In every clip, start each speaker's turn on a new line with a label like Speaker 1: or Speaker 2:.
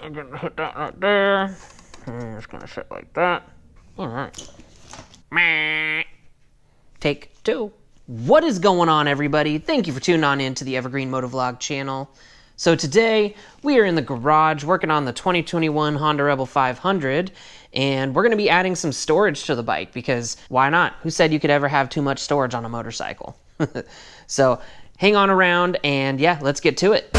Speaker 1: I'm gonna put that right there. And it's gonna sit like that. All right. Take 2. What is going on, everybody? Thank you for tuning on in to the Evergreen Motovlog channel. So today, we are in the garage working on the 2021 Honda Rebel 500, and we're going to be adding some storage to the bike, because why not? Who said you could ever have too much storage on a motorcycle? So hang on around, and yeah, let's get to it.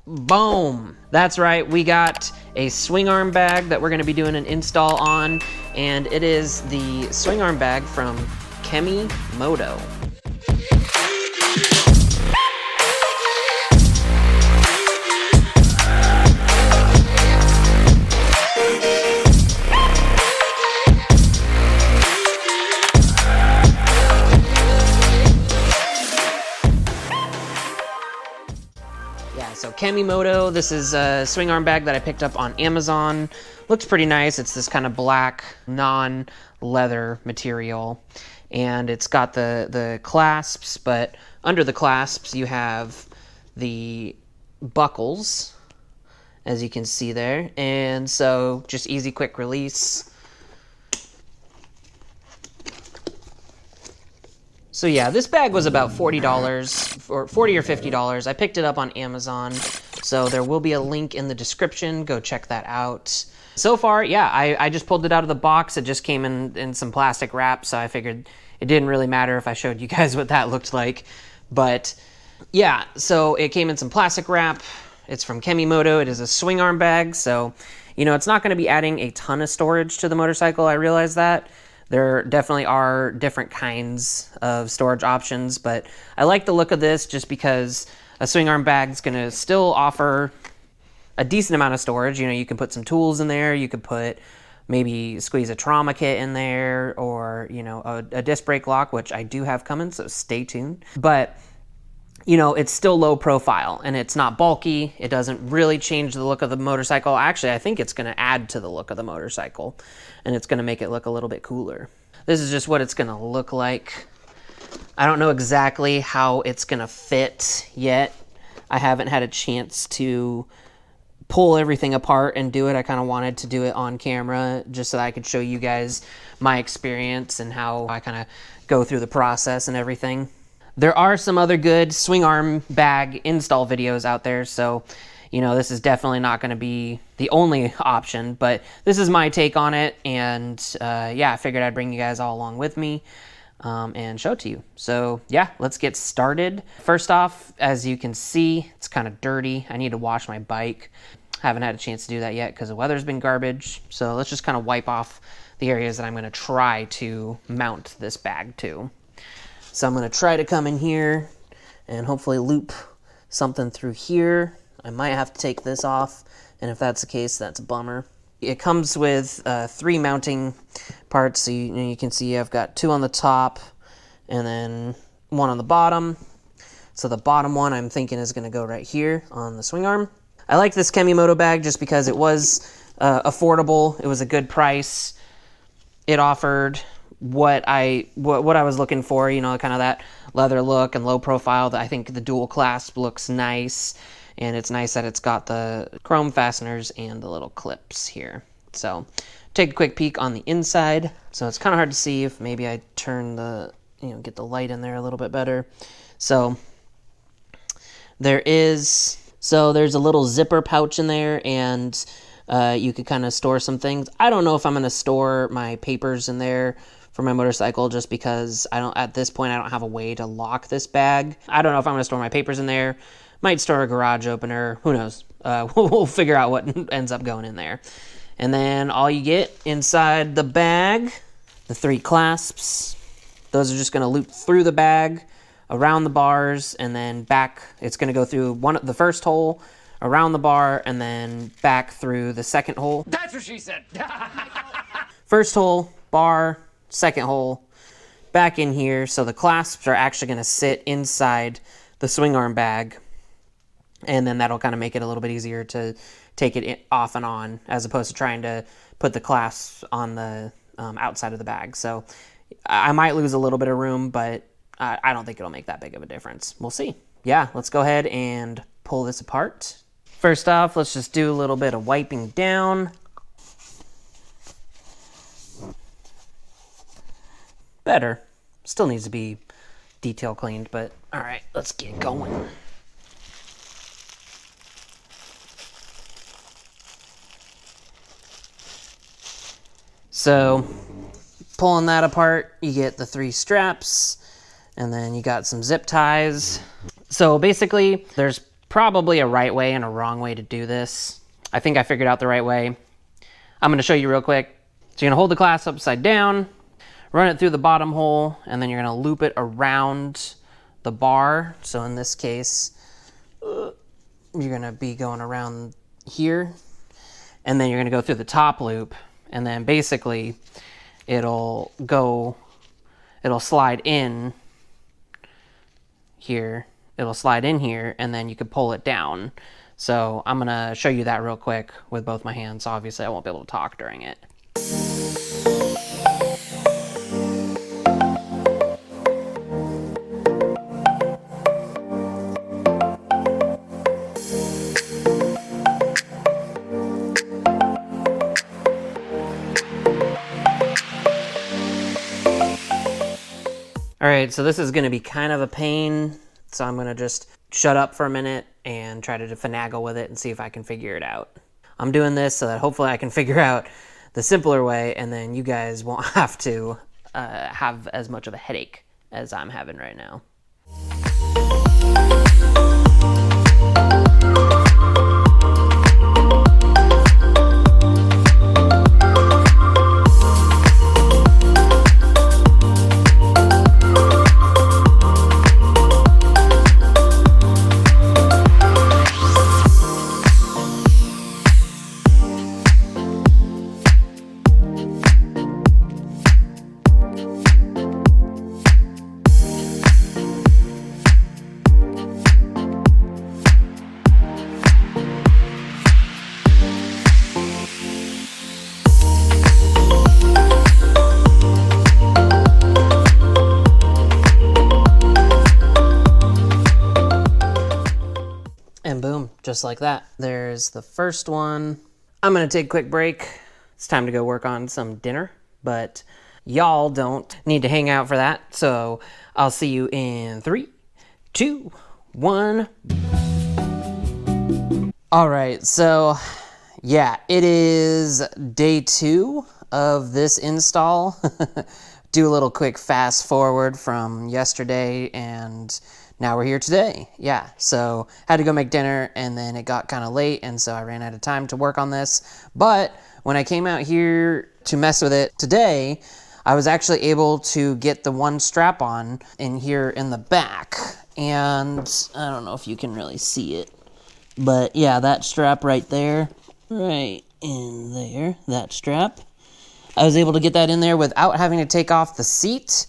Speaker 1: Boom! That's right, we got a Swingarm bag that we're going to be doing an install on, and it is the Swingarm bag from Kemi Moto. So Kemi Moto, this is a Swingarm bag that I picked up on Amazon. Looks pretty nice. It's this kind of black, non-leather material. And it's got the clasps, but under the clasps you have the buckles, as you can see there. And so just easy, quick release. So yeah, this bag was about $40 or $40 or $50. I picked it up on Amazon, so there will be a link in the description. Go check that out. So far, yeah, I just pulled it out of the box. It just came in some plastic wrap, so I figured it didn't really matter if I showed you guys what that looked like. But yeah, so it came in some plastic wrap. It's from Kemi Moto. It is a Swingarm bag, so you know it's not going to be adding a ton of storage to the motorcycle. I realize that. There definitely are different kinds of storage options, but I like the look of this just because a Swingarm bag is going to still offer a decent amount of storage. You know, you can put some tools in there, you could put maybe squeeze a trauma kit in there, or, you know, a disc brake lock, which I do have coming, so stay tuned. But, you know, it's still low profile, and it's not bulky. It doesn't really change the look of the motorcycle. Actually, I think it's going to add to the look of the motorcycle, and it's going to make it look a little bit cooler. This is just what it's going to look like. I don't know exactly how it's going to fit yet. I haven't had a chance to pull everything apart and do it. I kind of wanted to do it on camera just so that I could show you guys my experience and how I kind of go through the process and everything. There are some other good Swingarm bag install videos out there, so you know, this is definitely not going to be the only option, but this is my take on it, and yeah, I figured I'd bring you guys all along with me and show it to you. So yeah, let's get started. First off, as you can see, it's kind of dirty. I need to wash my bike. Haven't had a chance to do that yet because the weather's been garbage, so let's just kind of wipe off the areas that I'm going to try to mount this bag to. So I'm going to try to come in here and hopefully loop something through here. I might have to take this off, and if that's the case, that's a bummer. It comes with 3 mounting parts, so you can see I've got 2 on the top and then 1 on the bottom. So the bottom one I'm thinking is going to go right here on the Swingarm. I like this Kemi Moto bag just because it was affordable. It was a good price. It offered what I was looking for, you know, kind of that leather look and low profile. I think the dual clasp looks nice. And it's nice that it's got the chrome fasteners and the little clips here. So take a quick peek on the inside. So it's kind of hard to see if maybe I turn the, you know, get the light in there a little bit better. So there's a little zipper pouch in there, and you could kind of store some things. I don't know if I'm going to store my papers in there for my motorcycle, just because at this point I don't have a way to lock this bag. I don't know if I'm going to store my papers in there. Might store a garage opener, who knows. We'll figure out what ends up going in there. And then all you get inside the bag, the 3 clasps. Those are just going to loop through the bag around the bars and then back. It's going to go through the first hole, around the bar, and then back through the second hole.
Speaker 2: That's what she said.
Speaker 1: First hole, bar, second hole, back in here. So the clasps are actually going to sit inside the swing arm bag, and then that'll kind of make it a little bit easier to take it off and on, as opposed to trying to put the clasps on the outside of the bag. So I might lose a little bit of room, but I don't think it'll make that big of a difference. We'll see. Yeah, let's go ahead and pull this apart. First off, let's just do a little bit of wiping down. Better. Still needs to be detail cleaned, but all right, let's get going. So, pulling that apart, you get the 3 straps, and then you got some zip ties. So basically, there's probably a right way and a wrong way to do this. I think I figured out the right way. I'm gonna show you real quick. So you're gonna hold the clasp upside down, run it through the bottom hole, and then you're gonna loop it around the bar. So in this case, you're gonna be going around here, and then you're gonna go through the top loop, and then basically it'll slide in here. It'll slide in here, and then you could pull it down. So I'm gonna show you that real quick with both my hands. Obviously I won't be able to talk during it. All right, so this is gonna be kind of a pain, so I'm gonna just shut up for a minute and try to finagle with it and see if I can figure it out. I'm doing this so that hopefully I can figure out the simpler way, and then you guys won't have to have as much of a headache as I'm having right now. And boom, just like that. There's the first one. I'm gonna take a quick break. It's time to go work on some dinner, but y'all don't need to hang out for that. So I'll see you in 3, 2, 1. All right, so yeah, it is day 2 of this install. Do a little quick fast forward from yesterday, and now we're here today. Yeah, so had to go make dinner, and then it got kind of late, and so I ran out of time to work on this. But when I came out here to mess with it today, I was actually able to get the one strap on in here in the back, and I don't know if you can really see it, but yeah, that strap right there, right in there, that strap. I was able to get that in there without having to take off the seat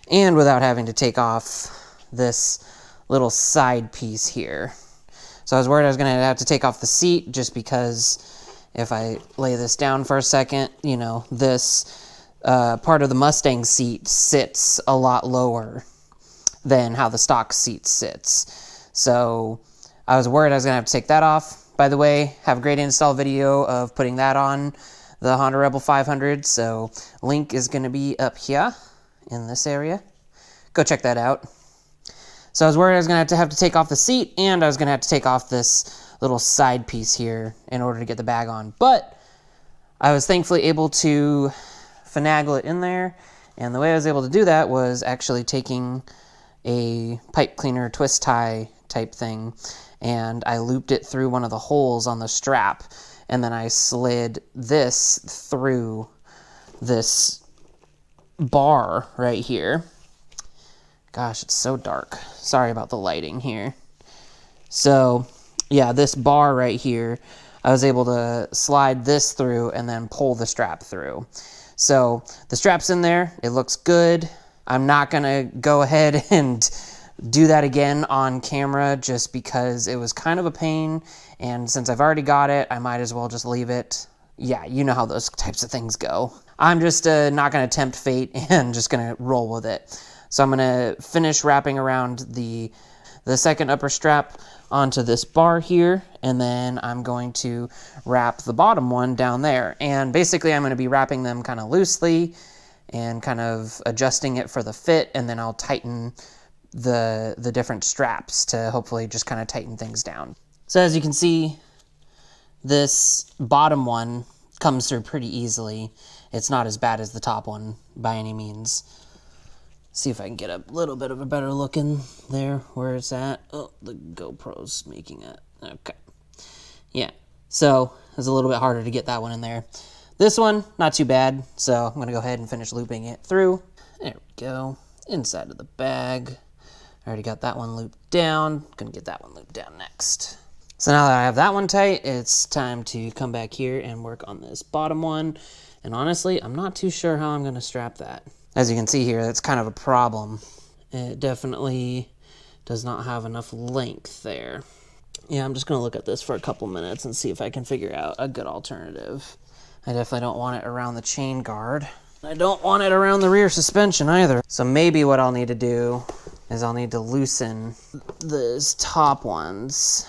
Speaker 1: and without having to take off this little side piece here. So I was worried I was going to have to take off the seat, just because if I lay this down for a second, you know, this part of the Mustang seat sits a lot lower than how the stock seat sits. So I was worried I was going to have to take that off. By the way, have a great install video of putting that on the Honda Rebel 500, so link is going to be up here in this area. Go check that out. So I was worried I was going to have to take off the seat, and I was going to have to take off this little side piece here in order to get the bag on. But I was thankfully able to finagle it in there, and the way I was able to do that was actually taking a pipe cleaner twist tie type thing, and I looped it through one of the holes on the strap, and then I slid this through this bar right here. Gosh, it's so dark. Sorry about the lighting here. So, yeah, this bar right here, I was able to slide this through and then pull the strap through. So the strap's in there. It looks good. I'm not going to go ahead and do that again on camera just because it was kind of a pain. And since I've already got it, I might as well just leave it. Yeah, you know how those types of things go. I'm just not going to tempt fate and just going to roll with it. So I'm going to finish wrapping around the second upper strap onto this bar here, and then I'm going to wrap the bottom one down there. And basically I'm going to be wrapping them kind of loosely and kind of adjusting it for the fit, and then I'll tighten the different straps to hopefully just kind of tighten things down. So as you can see, this bottom one comes through pretty easily. It's not as bad as the top one by any means. See if I can get a little bit of a better look in there where it's at. Oh, the GoPro's making it. Okay. Yeah. So it's a little bit harder to get that one in there. This one, not too bad. So I'm going to go ahead and finish looping it through. There we go. Inside of the bag. I already got that one looped down. Going to get that one looped down next. So now that I have that one tight, it's time to come back here and work on this bottom one. And honestly, I'm not too sure how I'm going to strap that. As you can see here, that's kind of a problem. It definitely does not have enough length there. Yeah, I'm just going to look at this for a couple minutes and see if I can figure out a good alternative. I definitely don't want it around the chain guard. I don't want it around the rear suspension either. So maybe what I'll need to do is I'll need to loosen these top ones.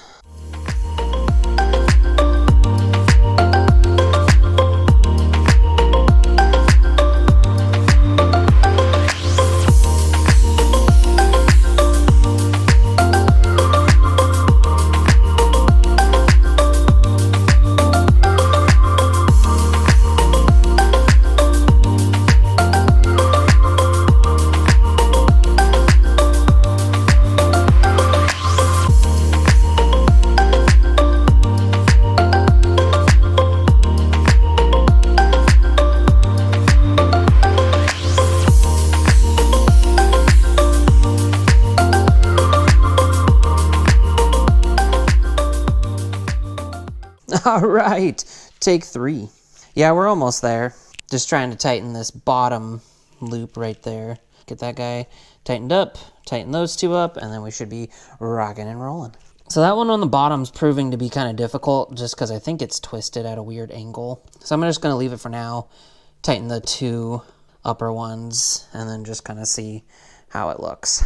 Speaker 1: All right, take 3. Yeah, we're almost there. Just trying to tighten this bottom loop right there. Get that guy tightened up, tighten those two up, and then we should be rocking and rolling. So that one on the bottom's proving to be kind of difficult just because I think it's twisted at a weird angle. So I'm just going to leave it for now, tighten the 2 upper ones, and then just kind of see how it looks.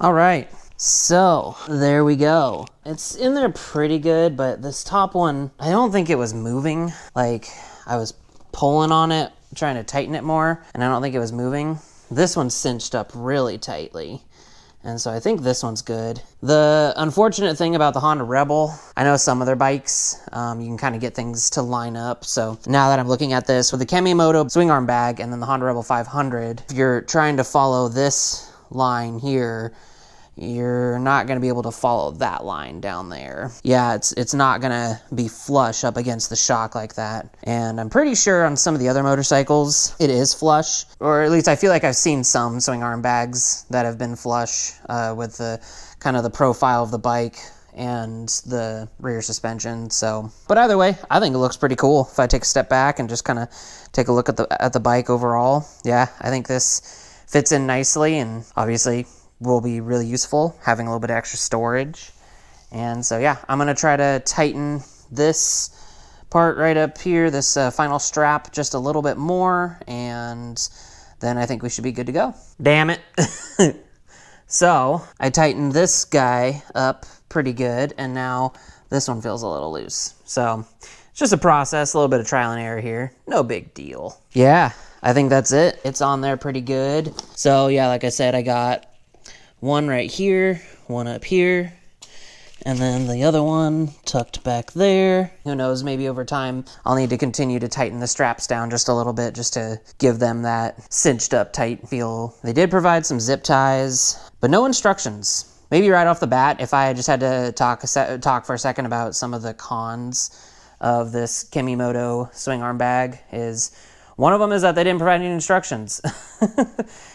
Speaker 1: All right, so there we go. It's in there pretty good, but this top one, I don't think it was moving. Like, I was pulling on it, trying to tighten it more, and I don't think it was moving. This one's cinched up really tightly, and so I think this one's good. The unfortunate thing about the Honda Rebel, I know some other bikes, you can kind of get things to line up. So now that I'm looking at this with the Kemimoto Swingarm bag and then the Honda Rebel 500, if you're trying to follow this line here, you're not going to be able to follow that line down there. Yeah, it's not going to be flush up against the shock like that. And I'm pretty sure on some of the other motorcycles, it is flush. Or at least I feel like I've seen some swing arm bags that have been flush with the kind of the profile of the bike and the rear suspension. So, but either way, I think it looks pretty cool. If I take a step back and just kind of take a look at the bike overall, yeah, I think this fits in nicely, and obviously will be really useful having a little bit of extra storage. And so yeah, I'm gonna try to tighten this part right up here, this final strap, just a little bit more, and then I think we should be good to go. Damn it. So I tightened this guy up pretty good, and now this one feels a little loose. So it's just a process, a little bit of trial and error here. No big deal. Yeah, I think that's it. It's on there pretty good. So yeah, like I said, I got one right here, one up here, and then the other one tucked back there. Who knows, maybe over time I'll need to continue to tighten the straps down just a little bit just to give them that cinched up tight feel. They did provide some zip ties, but no instructions. Maybe right off the bat, if I just had to talk for a second about some of the cons of this Kemimoto swing arm bag is, one of them is that they didn't provide any instructions.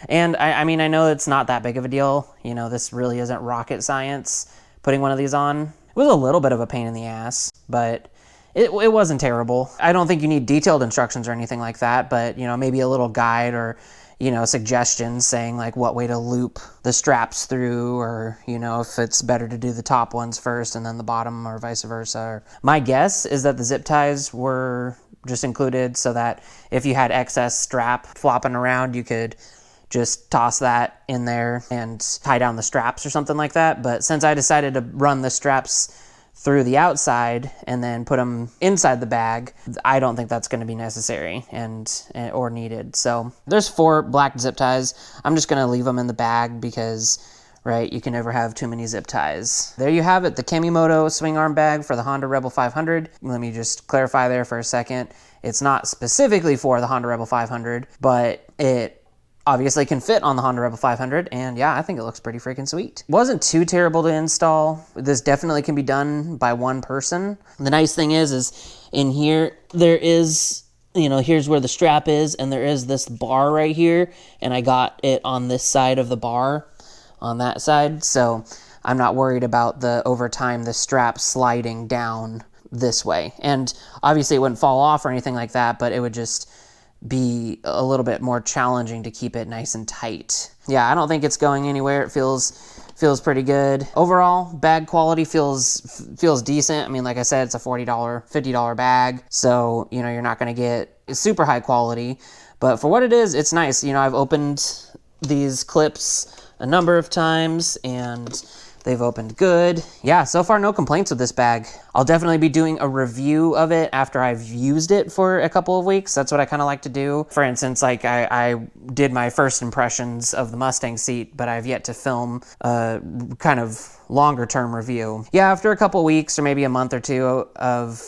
Speaker 1: And I mean, I know it's not that big of a deal. You know, this really isn't rocket science, putting one of these on. It was a little bit of a pain in the ass, but it wasn't terrible. I don't think you need detailed instructions or anything like that, but, you know, maybe a little guide or, you know, suggestions saying like what way to loop the straps through, or, you know, if it's better to do the top ones first and then the bottom, or vice versa. My guess is that the zip ties were just included so that if you had excess strap flopping around, you could just toss that in there and tie down the straps or something like that. But since I decided to run the straps through the outside and then put them inside the bag, I don't think that's going to be necessary or needed. So there's 4 black zip ties. I'm just going to leave them in the bag because, right, you can never have too many zip ties. There you have it, the Kemimoto swing arm bag for the Honda Rebel 500. Let me just clarify there for a second. It's not specifically for the Honda Rebel 500, but it obviously can fit on the Honda Rebel 500, and yeah, I think it looks pretty freaking sweet. Wasn't too terrible to install. This definitely can be done by one person. The nice thing is in here, there is, you know, here's where the strap is, and there is this bar right here, and I got it on this side of the bar, on that side, so I'm not worried about over time the strap sliding down this way. And obviously it wouldn't fall off or anything like that, but it would just be a little bit more challenging to keep it nice and tight. Yeah, I don't think it's going anywhere. It feels pretty good. Overall, bag quality feels decent. I mean, like I said, it's a $40, $50 bag, so, you know, you're not going to get super high quality, but for what it is, it's nice. You know, I've opened these clips a number of times, and they've opened good. Yeah, so far no complaints with this bag. I'll definitely be doing a review of it after I've used it for a couple of weeks. That's what I kind of like to do. For instance, like I did my first impressions of the Mustang seat, but I've yet to film a kind of longer term review. Yeah, after a couple of weeks or maybe a month or two of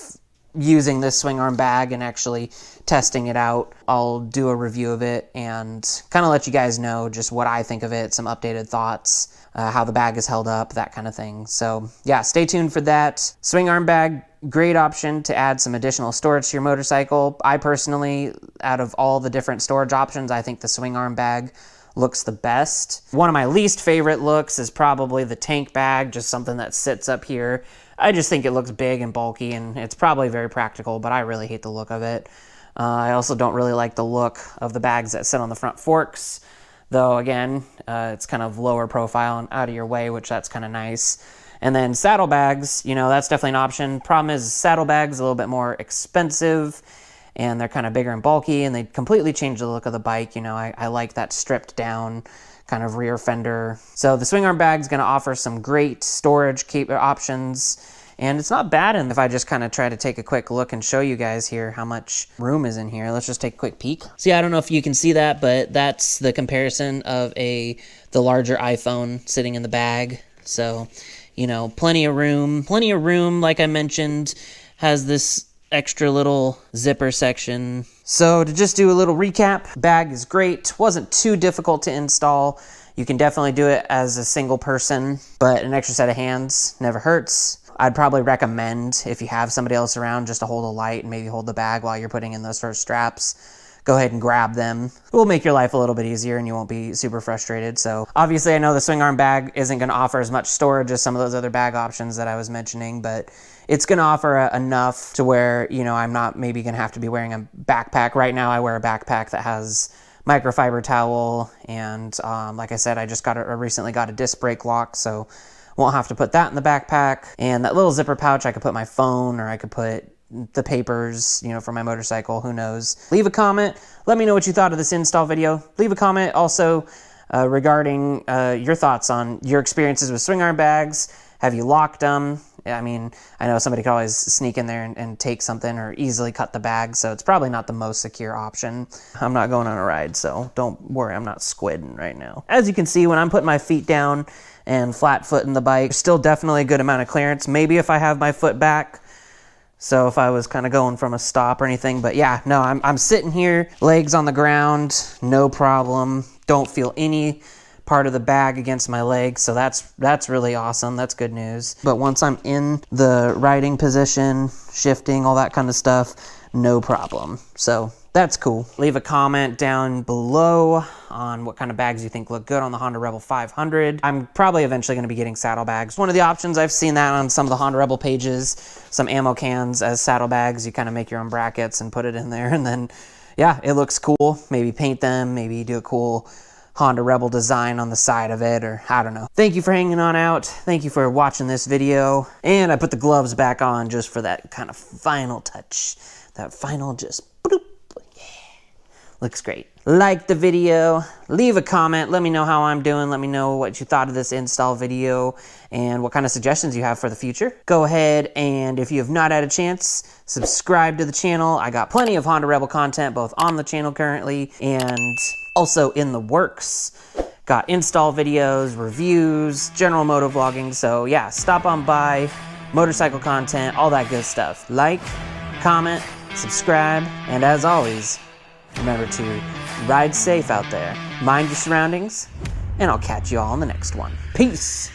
Speaker 1: using this swing arm bag and actually testing it out, I'll do a review of it and kind of let you guys know just what I think of it, some updated thoughts, how the bag is held up, that kind of thing. So yeah, stay tuned for that. Swing arm bag, great option to add some additional storage to your motorcycle. I personally, out of all the different storage options, I think the swing arm bag looks the best. One of my least favorite looks is probably the tank bag, just something that sits up here. I just think it looks big and bulky, and it's probably very practical, but I really hate the look of it. I also don't really like the look of the bags that sit on the front forks, though again, it's kind of lower profile and out of your way, which that's kind of nice. And then saddlebags, you know, that's definitely an option. Problem is, saddlebags a little bit more expensive, and they're kind of bigger and bulky, and they completely change the look of the bike. You know, I like that stripped down kind of rear fender. So the swing arm bag is going to offer some great storage options, and it's not bad. And if I just kind of try to take a quick look and show you guys here how much room is in here, let's just take a quick peek. See, I don't know if you can see that, but that's the comparison of the larger iPhone sitting in the bag. So, you know, plenty of room, like I mentioned, has this extra little zipper section. So to just do a little recap, bag is great, wasn't too difficult to install. You can definitely do it as a single person, but an extra set of hands never hurts. I'd probably recommend, if you have somebody else around, just to hold a light and maybe hold the bag while you're putting in those first straps. Go ahead and grab them. It will make your life a little bit easier and you won't be super frustrated. So obviously I know the swing arm bag isn't going to offer as much storage as some of those other bag options that I was mentioning, but it's going to offer enough to where, you know, I'm not maybe going to have to be wearing a backpack. Right now I wear a backpack that has microfiber towel, and like I said, I just recently got a disc brake lock, so won't have to put that in the backpack. And that little zipper pouch, I could put my phone, or I could put the papers, you know, for my motorcycle, who knows. Leave a comment. Let me know what you thought of this install video. Leave a comment also regarding your thoughts on your experiences with swing arm bags. Have you locked them? I mean, I know somebody could always sneak in there and take something or easily cut the bag, so it's probably not the most secure option. I'm not going on a ride, so don't worry, I'm not squidding right now. As you can see, when I'm putting my feet down and flat footing the bike, still definitely a good amount of clearance. Maybe if I have my foot back, so if I was kind of going from a stop or anything, but yeah, no, I'm sitting here, legs on the ground, no problem. Don't feel any part of the bag against my leg, so that's really awesome. That's good news. But once I'm in the riding position, shifting, all that kind of stuff, no problem. So that's cool. Leave a comment down below on what kind of bags you think look good on the Honda Rebel 500. I'm probably eventually going to be getting saddlebags. One of the options, I've seen that on some of the Honda Rebel pages, some ammo cans as saddlebags. You kind of make your own brackets and put it in there, and then, yeah, it looks cool. Maybe paint them, maybe do a cool Honda Rebel design on the side of it, or I don't know. Thank you for hanging on out. Thank you for watching this video. And I put the gloves back on just for that kind of final touch. That final just bloop. Yeah. Looks great. Like the video, leave a comment, let me know how I'm doing, let me know what you thought of this install video and what kind of suggestions you have for the future. Go ahead and if you have not had a chance, subscribe to the channel. I got plenty of Honda Rebel content both on the channel currently and also in the works. Got install videos, reviews, general moto vlogging, so yeah, stop on by, motorcycle content, all that good stuff. Like, comment, subscribe, and as always, remember to ride safe out there, mind your surroundings, and I'll catch you all in the next one. Peace!